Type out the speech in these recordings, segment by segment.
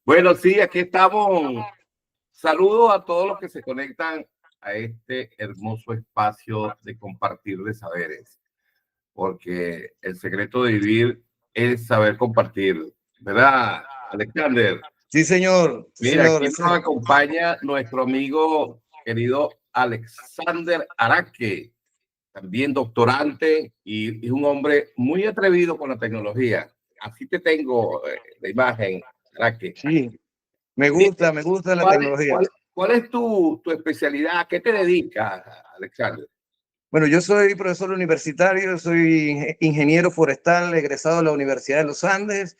Bueno, sí, aquí estamos. Saludos a todos los que se conectan a este hermoso espacio de compartir de saberes, porque el secreto de vivir es saber compartir, ¿verdad, Alexander? Sí, señor. Sí, Mira, señor. aquí nos acompaña nuestro amigo querido Alexander Araque, también doctorante y un hombre muy atrevido con la tecnología. Así te tengo la imagen, Araque. Sí, me Dime, gusta la ¿cuál, tecnología. cuál, cuál es tu especialidad? ¿A qué te dedicas, Alexander? Bueno, yo soy profesor universitario, soy ingeniero forestal, egresado de la Universidad de los Andes.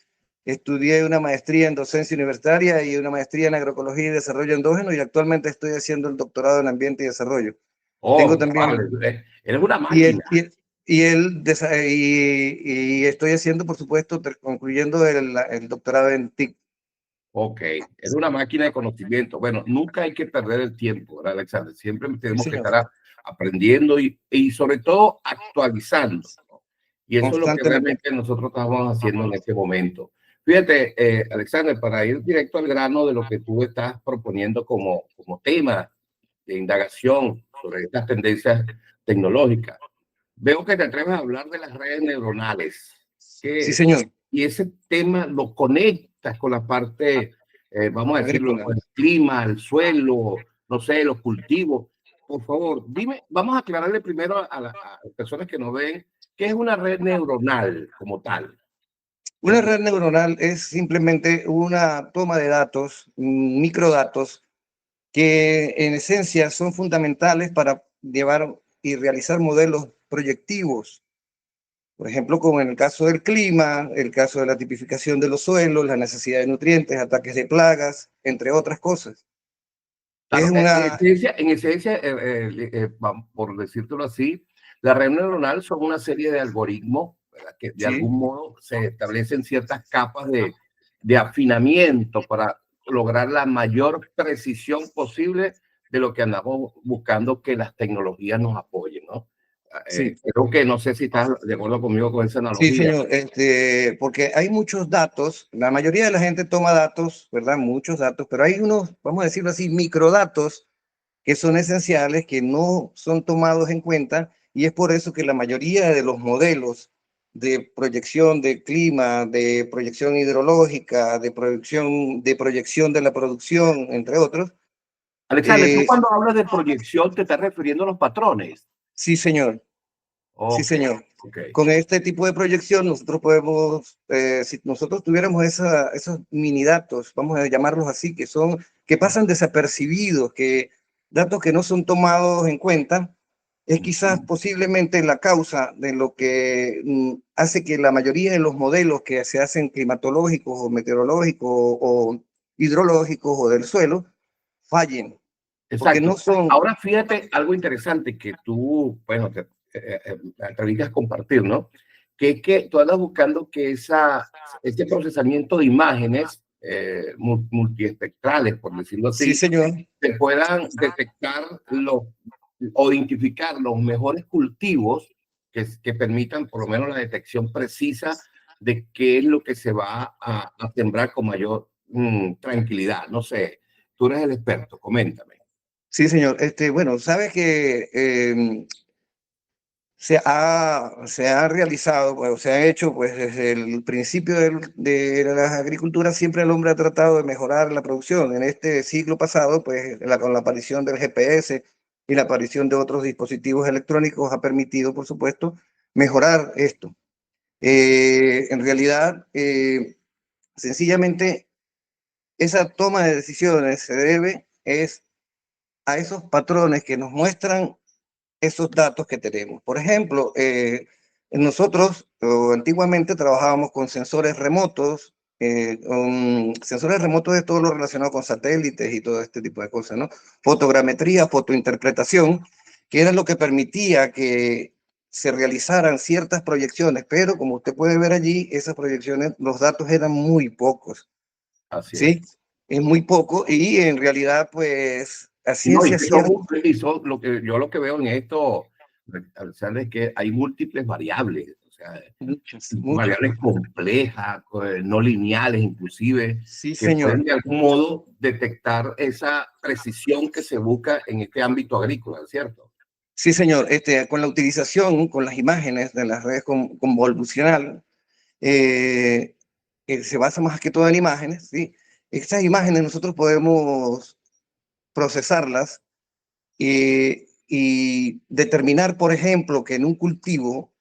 Estudié una maestría en docencia universitaria y una maestría en agroecología y desarrollo endógeno, y actualmente estoy haciendo el doctorado en ambiente y desarrollo. Tengo Oh, también, vale, eres una y, máquina. estoy haciendo, por supuesto, concluyendo el doctorado en TIC. Ok, eres una máquina de conocimiento. Bueno, nunca hay que perder el tiempo, ¿verdad, Alexander? Siempre Sí, tenemos que señor. estar aprendiendo y sobre todo actualizando, ¿no? Y eso es lo que Constantemente. realmente nosotros estamos haciendo en este momento. Fíjate, Alexander, para ir directo al grano de lo que tú estás proponiendo como tema de indagación sobre estas tendencias tecnológicas, veo que te atreves a hablar de las redes neuronales. Sí, Que, señor. y ese tema lo conectas con la parte, vamos a decirlo, Agrícola. el clima, el suelo, no sé, los cultivos. Por favor, dime, vamos a aclararle primero a las personas que nos ven qué es una red neuronal como tal. Una red neuronal es simplemente una toma de datos, microdatos, que en esencia son fundamentales para llevar y realizar modelos proyectivos. Por ejemplo, como en el caso del clima, el caso de la tipificación de los suelos, la necesidad de nutrientes, ataques de plagas, entre otras cosas. Es Claro, una, en esencia vamos, por decírtelo así, las redes neuronales son una serie de algoritmos, ¿verdad? Que de sí, algún modo se establecen ciertas capas de afinamiento para lograr la mayor precisión posible de lo que andamos buscando que las tecnologías nos apoyen, ¿no? sí. Creo que no sé si estás de acuerdo conmigo con esa Sí, analogía. señor, porque hay muchos datos, la mayoría de la gente toma datos, ¿verdad? Muchos datos, pero hay unos, vamos a decirlo así, microdatos que son esenciales, que no son tomados en cuenta, y es por eso que la mayoría de los modelos de proyección de clima, de proyección hidrológica, de proyección de la producción, entre otros, Alexander, tú eh, cuando hablas de proyección te estás refiriendo a los patrones. sí, señor. Sí, Ok, señor. ok. Con este tipo de proyección nosotros podemos, si nosotros tuviéramos esos mini datos, vamos a llamarlos así, que pasan desapercibidos, datos que no son tomados en cuenta, es quizás posiblemente la causa de lo que hace que la mayoría de los modelos que se hacen climatológicos o meteorológicos o hidrológicos o del suelo fallen, porque no Exacto. son, Ahora fíjate algo interesante que tú, bueno, te atreviste a compartir, ¿no? Que es que tú andas buscando que ese procesamiento de imágenes multiespectrales, por decirlo sí, así, señor. se puedan detectar o identificar los mejores cultivos que permitan por lo menos la detección precisa de qué es lo que se va a sembrar con mayor tranquilidad. No sé, tú eres el experto, coméntame. Sí, señor. Bueno, sabes que se ha realizado, bueno, se ha hecho, pues desde el principio de la agricultura siempre el hombre ha tratado de mejorar la producción. En este siglo pasado, pues con la aparición del GPS y la aparición de otros dispositivos electrónicos ha permitido, por supuesto, mejorar esto. En realidad, sencillamente, esa toma de decisiones se debe a esos patrones que nos muestran esos datos que tenemos. Por ejemplo, nosotros antiguamente trabajábamos con sensores remotos de todo lo relacionado con satélites y todo este tipo de cosas, ¿no? Fotogrametría, fotointerpretación, que era lo que permitía que se realizaran ciertas proyecciones, pero como usted puede ver allí, esas proyecciones, los datos eran muy pocos, Así es. ¿sí? Es muy poco y en realidad, pues, a Y no, y ciencia que son, cierta. y son lo que yo lo que veo en esto, Alexander, es que hay múltiples variables. O sea, muchas, variables complejas, no lineales inclusive, Sí, que pueden señor. de algún modo detectar esa precisión que se busca en este ámbito agrícola, ¿cierto? Sí, señor. Con la utilización, con las imágenes de las redes convolucional, que se basa más que todo en imágenes, ¿sí? Estas imágenes nosotros podemos procesarlas y determinar, por ejemplo, que en un cultivo,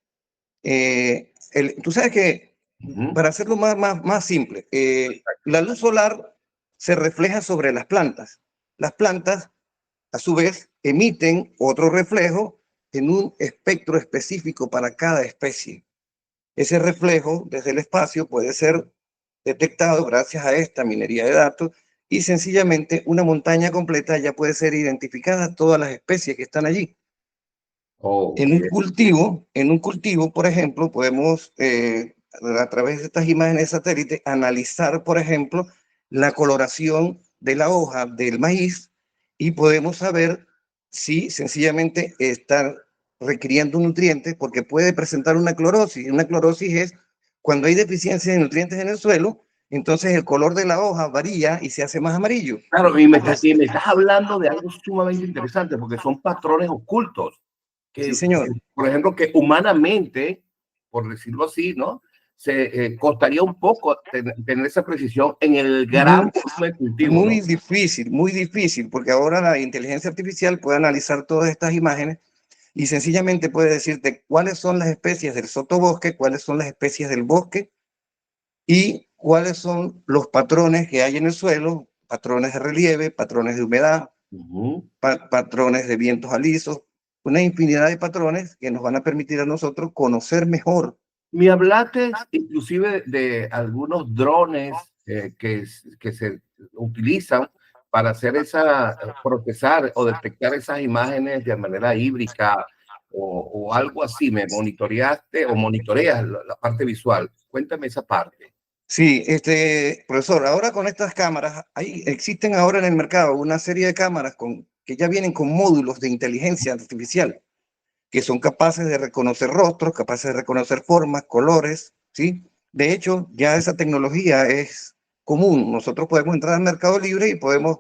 tú sabes que, Ujú. para hacerlo más simple, la luz solar se refleja sobre las plantas. Las plantas, a su vez, emiten otro reflejo en un espectro específico para cada especie. Ese reflejo desde el espacio puede ser detectado gracias a esta minería de datos y sencillamente una montaña completa ya puede ser identificada todas las especies que están allí. Oh, bien. En un cultivo, por ejemplo, podemos, a través de estas imágenes de satélite, analizar, por ejemplo, la coloración de la hoja del maíz y podemos saber si sencillamente está requiriendo nutrientes, porque puede presentar una clorosis. Una clorosis es cuando hay deficiencia de nutrientes en el suelo, entonces el color de la hoja varía y se hace más amarillo. Claro, y me estás hablando de algo sumamente interesante porque son patrones ocultos Sí, que, señor. por ejemplo, que humanamente, por decirlo así, ¿no? Se costaría un poco tener esa precisión en el gran Muy, volumen de cultivo, ¿no? muy difícil, porque ahora la inteligencia artificial puede analizar todas estas imágenes y sencillamente puede decirte cuáles son las especies del sotobosque, cuáles son las especies del bosque y cuáles son los patrones que hay en el suelo, patrones de relieve, patrones de humedad, Ujú. patrones de vientos alisos, una infinidad de patrones que nos van a permitir a nosotros conocer mejor. Me hablaste inclusive de algunos drones que se utilizan para hacer procesar o detectar esas imágenes de manera híbrida o algo así. Me monitoreaste o monitoreas la parte visual. Cuéntame esa parte. Sí, profesor, ahora con estas cámaras, existen ahora en el mercado una serie de cámaras que ya vienen con módulos de inteligencia artificial, que son capaces de reconocer rostros, capaces de reconocer formas, colores, ¿sí? De hecho, ya esa tecnología es común. Nosotros podemos entrar al Mercado Libre y podemos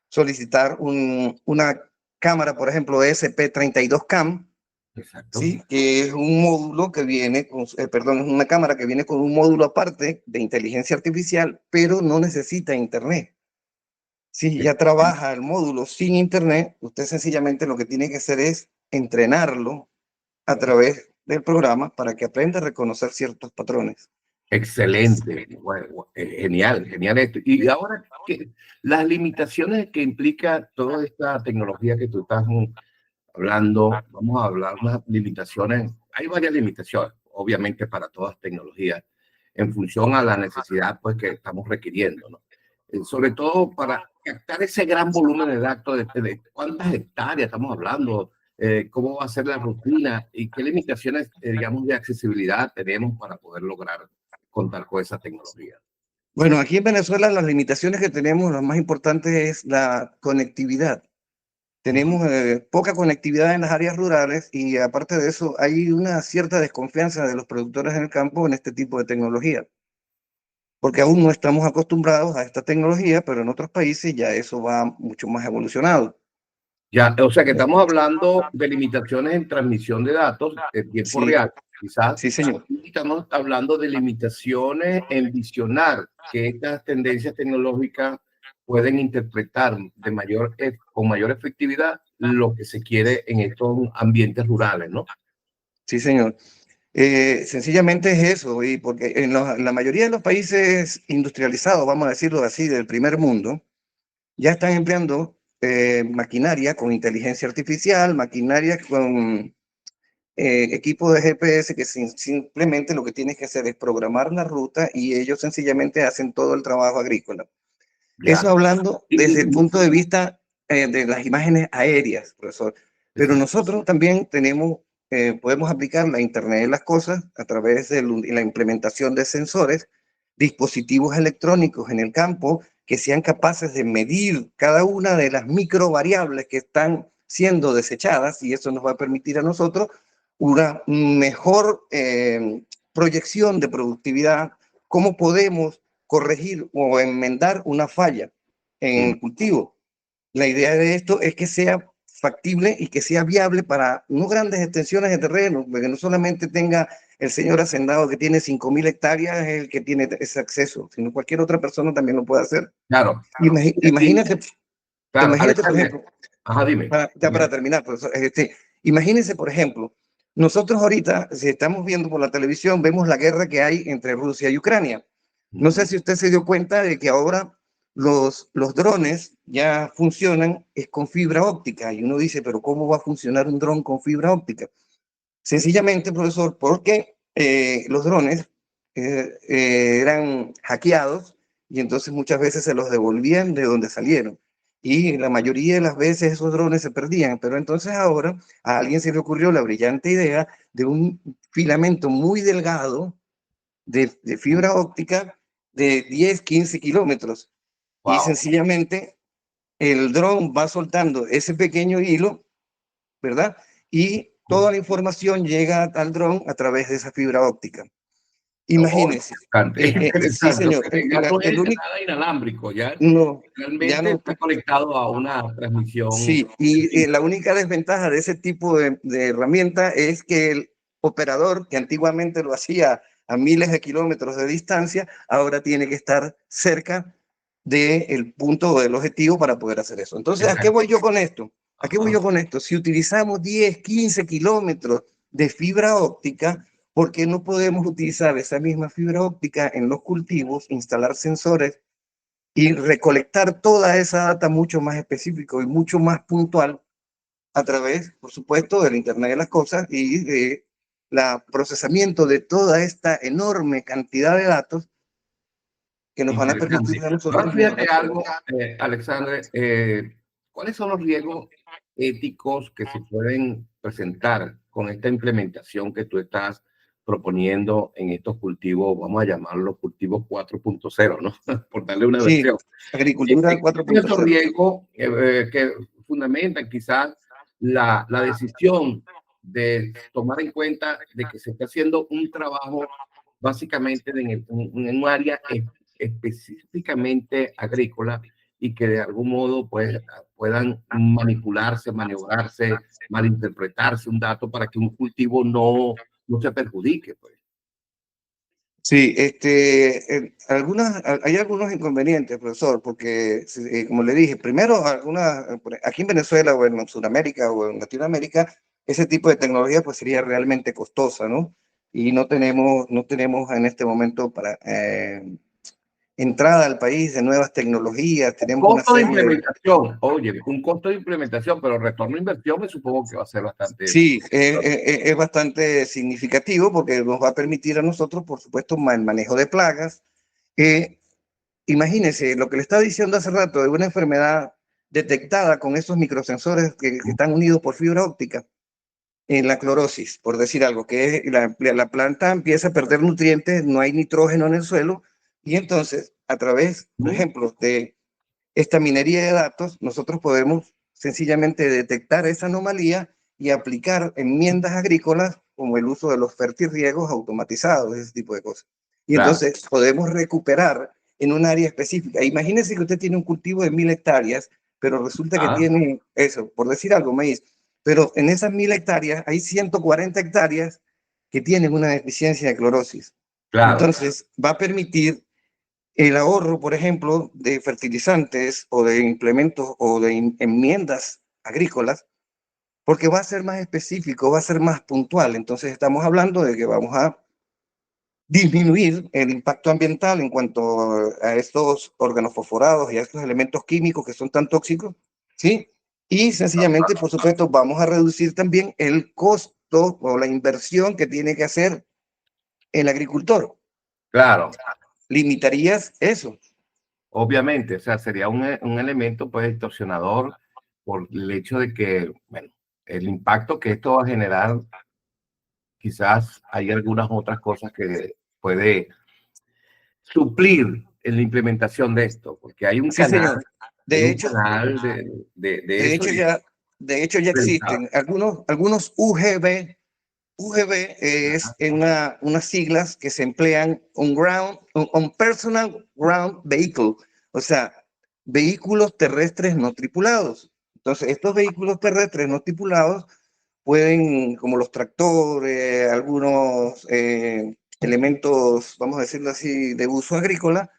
solicitar una cámara, por ejemplo, SP32CAM, Exacto. ¿sí? Que es un módulo que viene con, perdón, es una cámara que viene con un módulo aparte de inteligencia artificial, pero no necesita internet. Si ya trabaja el módulo sin internet, usted sencillamente lo que tiene que hacer es entrenarlo a través del programa para que aprenda a reconocer ciertos patrones. Excelente, bueno, genial, genial esto. Y ahora, las limitaciones que implica toda esta tecnología que tú estás hablando, vamos a hablar unas limitaciones. Hay varias limitaciones, obviamente, para todas tecnologías, en función a la necesidad pues, que estamos requiriendo, ¿no? Sobre todo para captar ese gran volumen de datos, de cuántas hectáreas estamos hablando, cómo va a ser la rutina y qué limitaciones, digamos, de accesibilidad tenemos para poder lograr contar con esa tecnología. Bueno, aquí en Venezuela las limitaciones que tenemos, las más importantes es la conectividad. Ujú. Tenemos poca conectividad en las áreas rurales y aparte de eso hay una cierta desconfianza de los productores en el campo en este tipo de tecnología, porque aún no estamos acostumbrados a esta tecnología, pero en otros países ya eso va mucho más evolucionado. Ya, o sea que estamos hablando de limitaciones en transmisión de datos en tiempo Sí, real, quizás, sí, señor. y estamos hablando de limitaciones en visionar que estas tendencias tecnológicas pueden interpretar con mayor efectividad lo que se quiere en estos ambientes rurales, ¿no? Sí, señor. Sencillamente es eso, y porque en la mayoría de los países industrializados, vamos a decirlo así, del primer mundo, ya están empleando maquinaria con inteligencia artificial, maquinaria con equipos de GPS que simplemente lo que tienes que hacer es programar la ruta y ellos sencillamente hacen todo el trabajo agrícola. Eso Ya. hablando desde el Y- punto de vista de las imágenes aéreas, profesor. Pero Exacto. nosotros también podemos aplicar la Internet de las Cosas a través de la implementación de sensores, dispositivos electrónicos en el campo que sean capaces de medir cada una de las microvariables que están siendo desechadas y eso nos va a permitir a nosotros una mejor proyección de productividad, cómo podemos corregir o enmendar una falla en el cultivo. La idea de esto es que sea factible y que sea viable para no grandes extensiones de terreno, que no solamente tenga el señor hacendado que tiene 5.000 hectáreas el que tiene ese acceso, sino cualquier otra persona también lo puede hacer. Claro. Imagínate, Claro, imagínate, por ejemplo, ajá, dime. ya para terminar, profesor, imagínense, por ejemplo, nosotros ahorita, si estamos viendo por la televisión, vemos la guerra que hay entre Rusia y Ucrania. No sé si usted se dio cuenta de que ahora los drones ya funcionan es con fibra óptica. Y uno dice, pero ¿cómo va a funcionar un dron con fibra óptica? Sencillamente, profesor, porque los drones eran hackeados y entonces muchas veces se los devolvían de donde salieron. Y la mayoría de las veces esos drones se perdían. Pero entonces ahora a alguien se le ocurrió la brillante idea de un filamento muy delgado de fibra óptica de 10, 15 kilómetros. Y Wow. sencillamente el dron va soltando ese pequeño hilo, ¿verdad? Y toda la información llega al dron a través de esa fibra óptica. Imagínense. Sí, Interesante. O señor. sea, que ya no es nada inalámbrico, ya No, ya realmente no. está conectado a una transmisión. Sí, y la única desventaja de ese tipo de herramienta es que el operador, que antiguamente lo hacía a miles de kilómetros de distancia, ahora tiene que estar cerca del punto o del objetivo para poder hacer eso. Entonces, ¿a qué voy yo con esto? ¿A qué voy yo con esto? Si utilizamos 10, 15 kilómetros de fibra óptica, ¿por qué no podemos utilizar esa misma fibra óptica en los cultivos, instalar sensores y recolectar toda esa data mucho más específico y mucho más puntual a través, por supuesto, del Internet de las Cosas y de la procesamiento de toda esta enorme cantidad de datos que nos van a permitir Interesante. a Ahora nosotros fíjate mejorar todo. algo, Alexandre, ¿cuáles son los riesgos éticos que se pueden presentar con esta implementación que tú estás proponiendo en estos cultivos, vamos a llamarlos cultivos 4.0, ¿no? Por darle una Sí, versión. agricultura ¿Cuáles son esos 4.0. riesgos que fundamentan quizás la decisión de tomar en cuenta de que se está haciendo un trabajo básicamente en un área específicamente agrícola y que de algún modo pues, puedan manipularse, maniobrarse, malinterpretarse un dato para que un cultivo no se perjudique? Pues. Sí, hay algunos inconvenientes, profesor, porque, como le dije, primero, aquí en Venezuela o en Sudamérica o en Latinoamérica, ese tipo de tecnología pues sería realmente costosa, ¿no? Y no tenemos en este momento para entrada al país de nuevas tecnologías, tenemos una Costo de serie de... implementación, oye, un costo de implementación, pero retorno de inversión me supongo que va a ser bastante. Sí, es bastante significativo porque nos va a permitir a nosotros, por supuesto, el manejo de plagas. Imagínense lo que le estaba diciendo hace rato de una enfermedad detectada con esos microsensores que están unidos por fibra óptica en la clorosis, por decir algo, que es la planta empieza a perder nutrientes, no hay nitrógeno en el suelo, y entonces a través, por ejemplo, de esta minería de datos, nosotros podemos sencillamente detectar esa anomalía y aplicar enmiendas agrícolas como el uso de los fertirriegos automatizados, ese tipo de cosas. Y Claro. entonces podemos recuperar en un área específica. Imagínense que usted tiene un cultivo de 1.000 hectáreas, pero resulta que tiene eso, por decir algo, maíz, pero en esas 1.000 hectáreas hay 140 hectáreas que tienen una deficiencia de clorosis. Claro. Entonces va a permitir el ahorro, por ejemplo, de fertilizantes o de implementos o de enmiendas agrícolas, porque va a ser más específico, va a ser más puntual. Entonces estamos hablando de que vamos a disminuir el impacto ambiental en cuanto a estos organofosforados y a estos elementos químicos que son tan tóxicos, ¿sí? Y sencillamente, por supuesto, vamos a reducir también el costo o la inversión que tiene que hacer el agricultor. Claro. ¿Limitarías eso? Obviamente, o sea, sería un elemento pues distorsionador por el hecho de que, bueno, el impacto que esto va a generar, quizás hay algunas otras cosas que puede suplir en la implementación de esto, porque hay un Sí, señor. canal, hay De un hecho, canal de de eso. hecho ya, de hecho ya existen algunos UGV UGV es unas siglas que se emplean on personal ground vehicle, o sea, vehículos terrestres no tripulados. Entonces, estos vehículos terrestres no tripulados pueden, como los tractores, algunos elementos, vamos a decirlo así, de uso agrícola,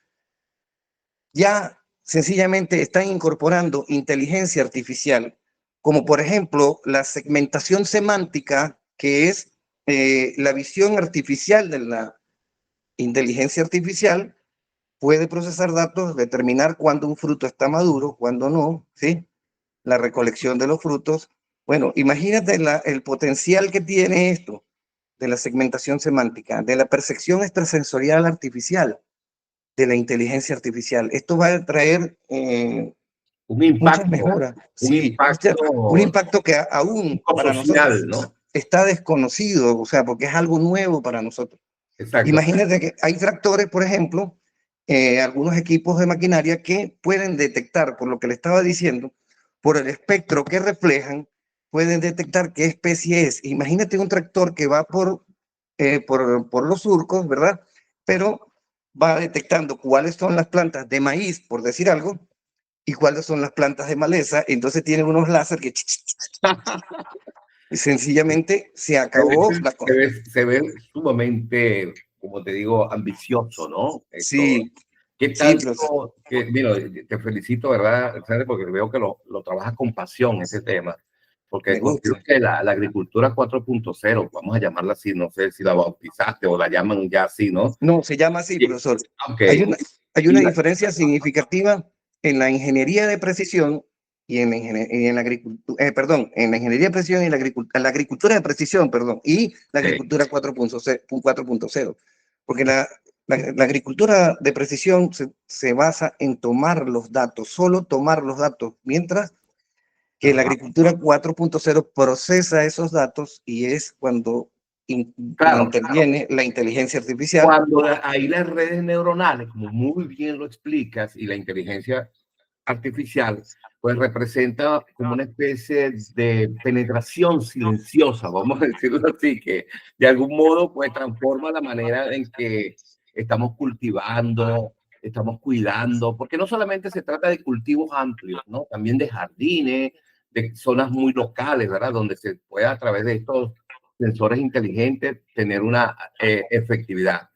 ya sencillamente están incorporando inteligencia artificial, como por ejemplo la segmentación semántica, que es la visión artificial de la inteligencia artificial, puede procesar datos, determinar cuándo un fruto está maduro, cuándo no, ¿sí? La recolección de los frutos. Bueno, imagínate el potencial que tiene esto de la segmentación semántica, de la percepción extrasensorial artificial, de la inteligencia artificial. Esto va a traer Un muchas impacto, mejoras. un Sí, o sea, un impacto impacto que aún para nosotros social, ¿no? está desconocido, o sea, porque es algo nuevo para nosotros. Exacto. Imagínate que hay tractores, por ejemplo, algunos equipos de maquinaria que pueden detectar, por lo que le estaba diciendo, por el espectro que reflejan, pueden detectar qué especie es. Imagínate un tractor que va por los surcos, ¿verdad? Pero va detectando cuáles son las plantas de maíz, por decir algo, y cuáles son las plantas de maleza. Entonces tiene unos láser que y sencillamente se acabó la cosa. Se ve sumamente, como te digo, ambicioso, ¿no? Esto, Sí, ¿qué sí, profesor. tanto? Mira, te felicito, ¿verdad? ¿Sabes? Porque veo que lo trabajas con pasión, ese tema. Porque Me considero gusta. que la agricultura 4.0, vamos a llamarla así, no sé si la bautizaste o la llaman ya así, ¿no? No, se llama así, Sí. profesor. Ok. Hay una, hay Y una la, diferencia significativa en la ingeniería de precisión y en la agricultura, perdón, en la ingeniería de precisión y la agricultura de precisión, perdón, y la agricultura 4.0. Porque la agricultura de precisión se basa en tomar los datos, solo tomar los datos, mientras que la ajá. agricultura 4.0 procesa esos datos y es cuando Claro, interviene la inteligencia artificial. cuando hay las redes neuronales, como muy bien lo explicas, y la inteligencia artificial, pues representa como una especie de penetración silenciosa, vamos a decirlo así, que de algún modo pues transforma la manera en que estamos cultivando, estamos cuidando, porque no solamente se trata de cultivos amplios, ¿no? También de jardines, de zonas muy locales, ¿verdad? Donde se pueda a través de estos sensores inteligentes tener una efectividad.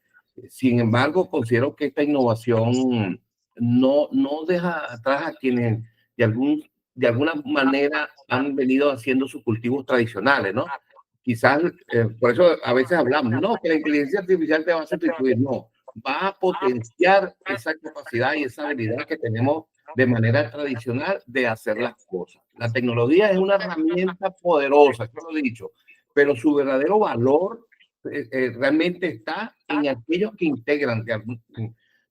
Sin embargo, considero que esta innovación no deja atrás a quienes de alguna manera han venido haciendo sus cultivos tradicionales, ¿no? Quizás, por eso a veces hablamos, no, que la inteligencia artificial te va a sustituir, no, va a potenciar esa capacidad y esa habilidad que tenemos de manera tradicional de hacer las cosas. La tecnología es una herramienta poderosa, esto lo he dicho, pero su verdadero valor realmente está en aquellos que integran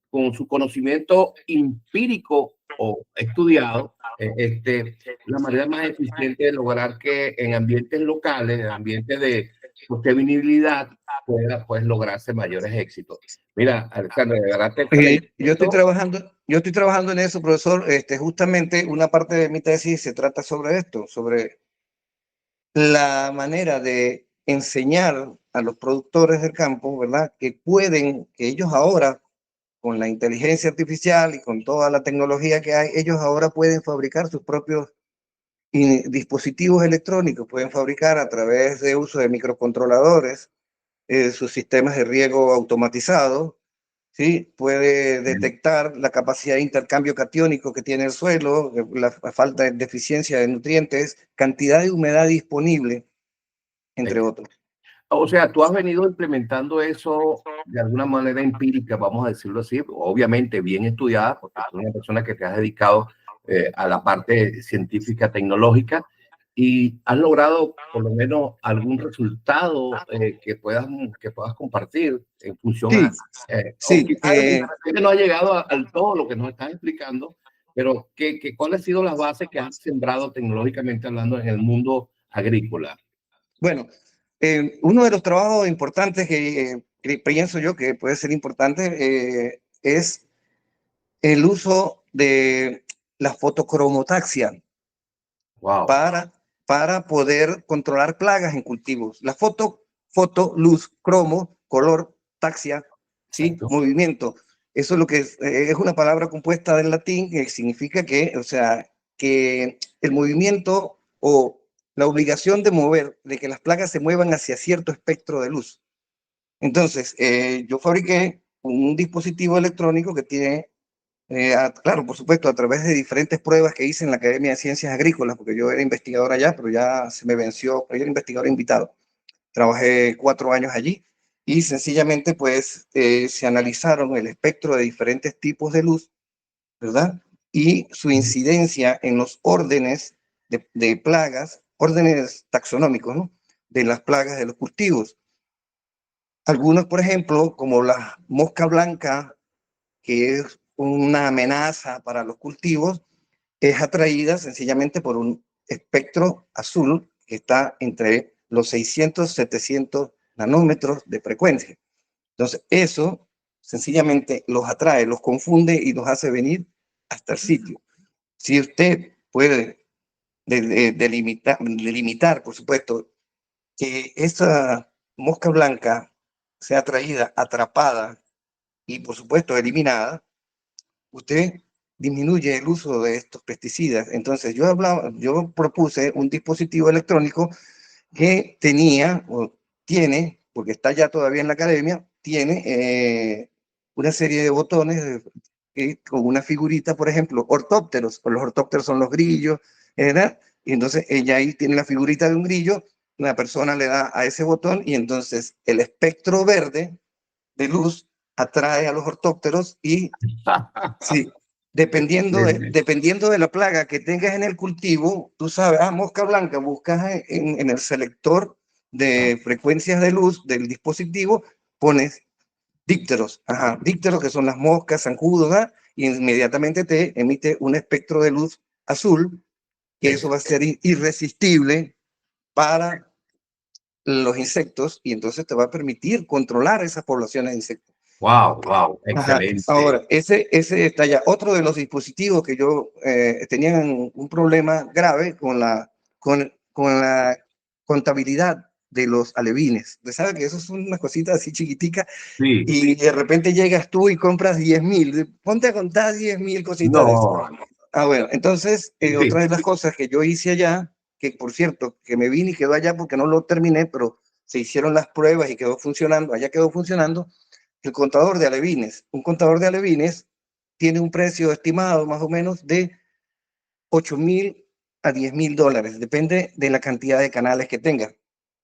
con su conocimiento empírico o estudiado, la manera más eficiente de lograr que en ambientes locales, en ambientes de sostenibilidad, pueda pues, lograrse mayores éxitos. Mira, Alexandra, de verdad te felicito. Yo estoy trabajando en eso, profesor. Justamente una parte de mi tesis se trata sobre esto, sobre la manera de enseñar a los productores del campo, ¿verdad? Que ellos ahora, con la inteligencia artificial y con toda la tecnología que hay, ellos ahora pueden fabricar sus propios dispositivos electrónicos, pueden fabricar a través de uso de microcontroladores sus sistemas de riego automatizados, ¿sí? Puede detectar la capacidad de intercambio catiónico que tiene el suelo, la falta de deficiencia de nutrientes, cantidad de humedad disponible, entre otros. O sea, tú has venido implementando eso de alguna manera empírica, vamos a decirlo así, obviamente bien estudiada, porque tú eres una persona que te has dedicado a la parte científica, tecnológica, y has logrado por lo menos algún resultado que puedas compartir en función Sí, a, o sí. quizás no ha llegado al todo lo que nos estás explicando, pero ¿cuáles han sido las bases que has sembrado tecnológicamente hablando en el mundo agrícola? Bueno, uno de los trabajos importantes que pienso yo que puede ser importante es el uso de la fotocromotaxia Wow. para, para poder controlar plagas en cultivos. foto, luz, cromo, color, taxia, ¿sí? Exacto. Movimiento. Eso es lo que es una palabra compuesta del latín que significa que, o sea, que el movimiento o la obligación de mover, de que las placas se muevan hacia cierto espectro de luz. Entonces, yo fabriqué un dispositivo electrónico que tiene, claro, por supuesto, a través de diferentes pruebas que hice en la Academia de Ciencias Agrícolas, porque yo era investigador allá, pero ya se me venció, yo era investigador invitado. Trabajé 4 años allí y sencillamente pues se analizaron el espectro de diferentes tipos de luz, ¿verdad? Y su incidencia en los órdenes de plagas, órdenes taxonómicos, ¿no? De las plagas de los cultivos. Algunos, por ejemplo, como la mosca blanca, que es una amenaza para los cultivos, es atraída sencillamente por un espectro azul que está entre los 600 700 nanómetros de frecuencia. Entonces, eso sencillamente los atrae, los confunde y los hace venir hasta el sitio. Si usted puede delimitar, por supuesto, que esa mosca blanca sea atraída, atrapada y, por supuesto, eliminada, usted disminuye el uso de estos pesticidas. Entonces, yo propuse un dispositivo electrónico que tenía o tiene, porque está ya todavía en la academia, tiene una serie de botones con una figurita, por ejemplo, ortópteros. Los ortópteros son los grillos, ¿verdad? Y entonces ella ahí tiene la figurita de un grillo, la persona le da a ese botón y entonces el espectro verde de luz atrae a los ortópteros y sí, dependiendo de la plaga que tengas en el cultivo, tú sabes, mosca blanca, buscas en el selector de frecuencias de luz del dispositivo, pones dípteros, dípteros que son las moscas, zancudos, ¿verdad? Y inmediatamente te emite un espectro de luz azul, que eso va a ser irresistible para los insectos y entonces te va a permitir controlar esas poblaciones de insectos. Wow, wow, excelente. Ahora, ese está ya. Otro de los dispositivos que yo tenían un problema grave con la contabilidad de los alevines. Usted sabe que eso son unas cositas así chiquiticas Sí. y de repente llegas tú y compras 10.000. Ponte a contar 10.000 cositas de eso. Bueno, entonces Sí. otra de las cosas que yo hice allá, que por cierto, que me vine y quedó allá porque no lo terminé, pero se hicieron las pruebas y quedó funcionando, allá quedó funcionando, el contador de alevines. Un contador de alevines tiene un precio estimado más o menos de 8.000 a 10.000 dólares, depende de la cantidad de canales que tenga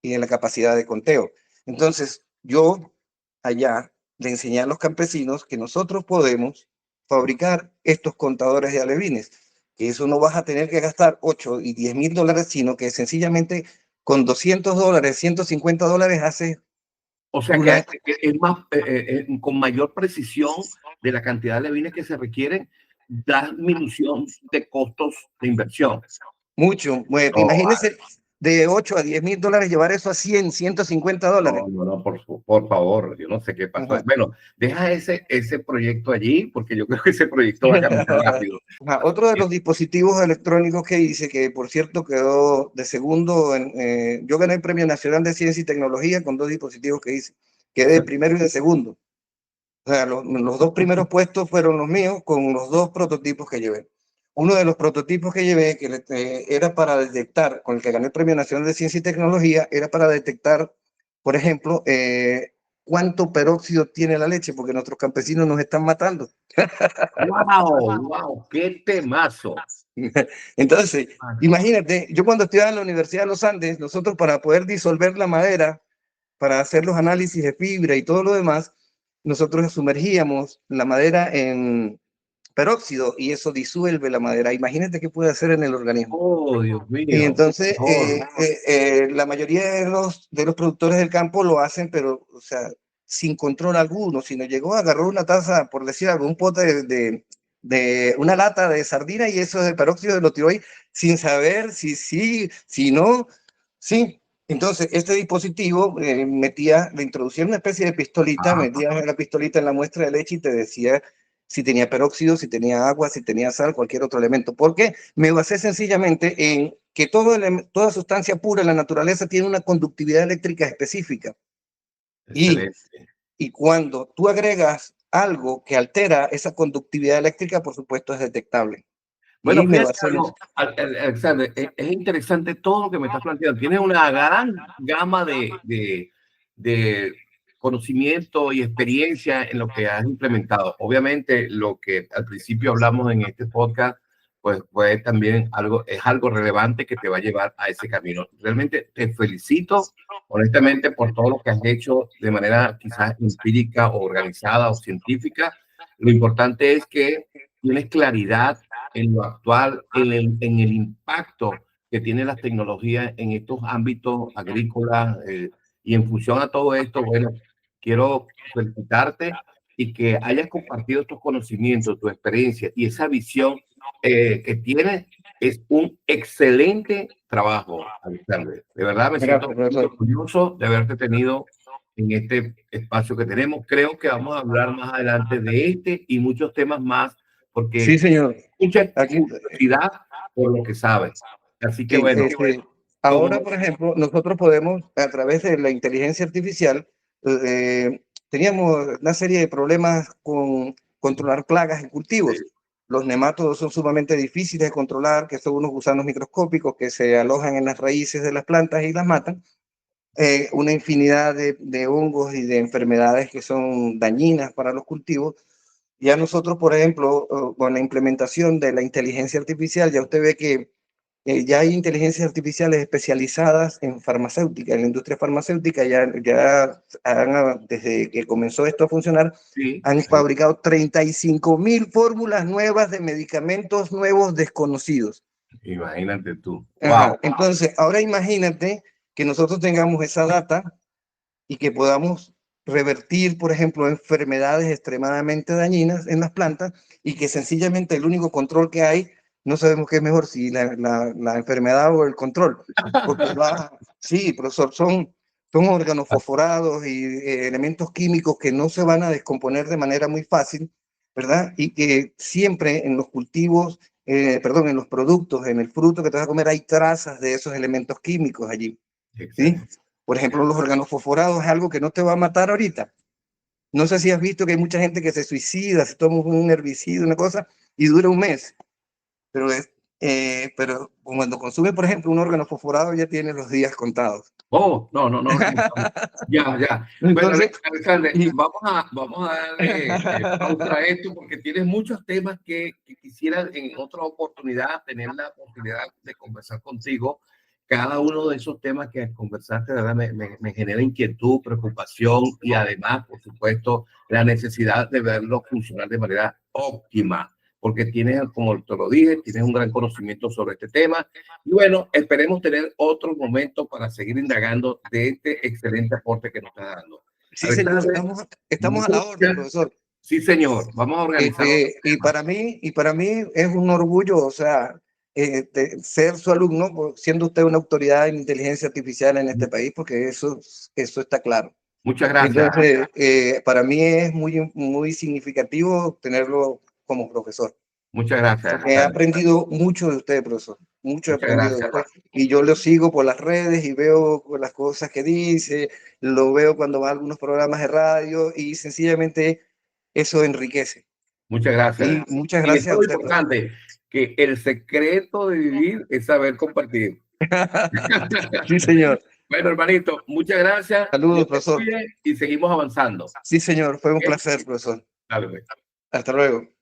y de la capacidad de conteo. Entonces, yo allá le enseñé a los campesinos que nosotros podemos fabricar estos contadores de alevines, que eso no vas a tener que gastar 8 y 10.000 dólares, sino que sencillamente con 200 dólares, 150 dólares haces. O sea que es más, con mayor precisión de la cantidad de alevines que se requieren, da disminución de costos de inversión. Mucho. Bueno, imagínense de 8 a 10.000 dólares llevar eso a 100, 150 dólares. No, por favor, yo no sé qué pasó. Bueno, deja ese proyecto allí, porque yo creo que ese proyecto va a cambiar rápido. Otro de los dispositivos electrónicos que hice, que por cierto quedó de segundo, yo gané el Premio Nacional de Ciencia y Tecnología con 2 dispositivos que hice, quedé de primero y de segundo. O sea, los 2 primeros puestos fueron los míos con los 2 prototipos que llevé. Uno de los prototipos que llevé, que era para detectar, con el que gané el Premio Nacional de Ciencia y Tecnología, era para detectar, por ejemplo, cuánto peróxido tiene la leche, porque nuestros campesinos nos están matando. ¡Wow! ¡Qué temazo! Entonces, imagínate, yo cuando estudiaba en la Universidad de los Andes, nosotros para poder disolver la madera, para hacer los análisis de fibra y todo lo demás, nosotros sumergíamos la madera en peróxido y eso disuelve la madera. Imagínate qué puede hacer en el organismo. ¡Oh, Dios mío! Y entonces la mayoría de los productores del campo lo hacen, pero, o sea, sin control alguno, sino llegó, agarró una taza, por decir algo, un pote de una lata de sardina y eso de peróxido lo tiró ahí sin saber si sí, si no, sí. Entonces, este dispositivo le introducía una especie de pistolita, metía la pistolita en la muestra de leche y te decía si tenía peróxido, si tenía agua, si tenía sal, cualquier otro elemento. Porque me basé sencillamente en que toda sustancia pura en la naturaleza tiene una conductividad eléctrica específica. Y cuando tú agregas algo que altera esa conductividad eléctrica, por supuesto es detectable. Bueno, fíjate, Alexander, es interesante todo lo que me estás planteando. Tienes una gran gama de conocimiento y experiencia en lo que has implementado. Obviamente, lo que al principio hablamos en este podcast, pues también es algo relevante que te va a llevar a ese camino. Realmente te felicito, honestamente, por todo lo que has hecho de manera quizás empírica o organizada o científica. Lo importante es que tienes claridad en lo actual, en el impacto que tienen las tecnologías en estos ámbitos agrícolas, y en función a todo esto, bueno, quiero felicitarte y que hayas compartido estos conocimientos, tu experiencia y esa visión que tienes. Es un excelente trabajo, Alexander. De verdad me siento muy orgulloso de haberte tenido en este espacio que tenemos. Creo que vamos a hablar más adelante de este y muchos temas más, porque sí, señor, mucha curiosidad por lo que sabes. Así que bueno. Ahora, por ejemplo, nosotros podemos, a través de la inteligencia artificial, teníamos una serie de problemas con controlar plagas en cultivos. Los nemátodos son sumamente difíciles de controlar, que son unos gusanos microscópicos que se alojan en las raíces de las plantas y las matan. Una infinidad de hongos y de enfermedades que son dañinas para los cultivos. Ya nosotros, por ejemplo, con la implementación de la inteligencia artificial, ya usted ve que ya hay inteligencias artificiales especializadas en farmacéutica, en la industria farmacéutica. Desde que comenzó esto a funcionar, han fabricado 35.000 fórmulas nuevas de medicamentos nuevos desconocidos. Imagínate tú. Wow. Entonces, ahora imagínate que nosotros tengamos esa data y que podamos revertir, por ejemplo, enfermedades extremadamente dañinas en las plantas, y que sencillamente el único control que hay, no sabemos qué es mejor, si la enfermedad o el control. Porque sí, profesor, son órganos fosforados y elementos químicos que no se van a descomponer de manera muy fácil, ¿verdad? Y que siempre en los cultivos, en los productos, en el fruto que te vas a comer, hay trazas de esos elementos químicos allí. ¿Sí? Por ejemplo, los órganos fosforados es algo que no te va a matar ahorita. No sé si has visto que hay mucha gente que se suicida, se toma un herbicida, una cosa, y dura un mes. Pero cuando consume, por ejemplo, un órgano fosforado, ya tiene los días contados. Oh, no. Ya. Entonces, bueno, Alexander, vamos a darle pausa a esto, porque tienes muchos temas que quisiera en otra oportunidad tener la oportunidad de conversar contigo. Cada uno de esos temas que conversaste, de verdad, me genera inquietud, preocupación y además, por supuesto, la necesidad de verlo funcionar de manera óptima, porque tienes, como te lo dije, tienes un gran conocimiento sobre este tema. Y bueno, esperemos tener otro momento para seguir indagando de este excelente aporte que nos está dando. Sí, señor, estamos a la orden, profesor. Sí, señor, vamos a organizar. Y para mí es un orgullo, o sea, ser su alumno, siendo usted una autoridad en inteligencia artificial en este país, porque eso está claro. Muchas gracias. Entonces, para mí es muy significativo tenerlo como profesor. Muchas gracias. He aprendido mucho de usted, profesor. Mucho he aprendido de usted. Y yo lo sigo por las redes y veo las cosas que dice, lo veo cuando va a algunos programas de radio, y sencillamente eso enriquece. Muchas gracias. Y muchas gracias a usted. Es importante que el secreto de vivir es saber compartir. Sí, señor. Bueno, hermanito, muchas gracias. Saludos, profesor. Y seguimos avanzando. Sí, señor. Fue un placer, profesor. Dale, pues. Hasta luego.